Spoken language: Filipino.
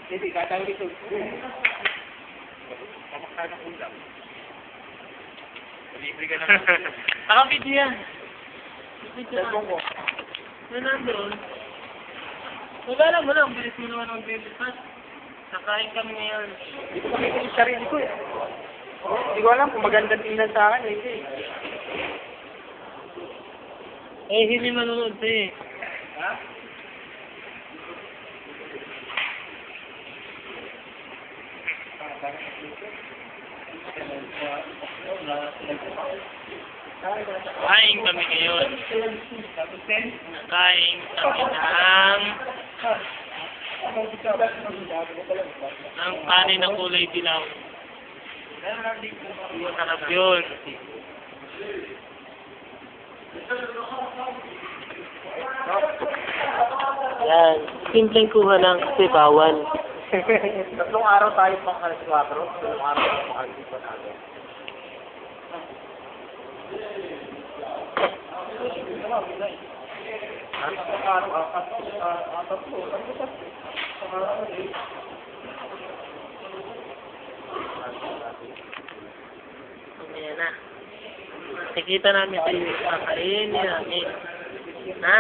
Hindi, katawin ito. Kamakta ng ulam. Libre ka naman. Nakapidyo yan. Cellphone ko. Ano nandun? Wala mo lang, bilis mo naman ang bibisas. Nakain kami ngayon. Hindi ko makikita yung sarili ko eh. Hindi ko alam kung maganda tingnan sa akin. Hindi. Eh, hindi manonood sa'yo eh. Ha? Kain kami ngayon. Kain kami ng kanin na kulay dilaw. Sarap yun. Yan. Simpleng kuha lang kasi bawal. Tatlong araw tayo pang alas 4. Tatlong araw pang alas 5 natin. Ayan na. Nakikita namin sa iyo. Kakainin namin. Ha?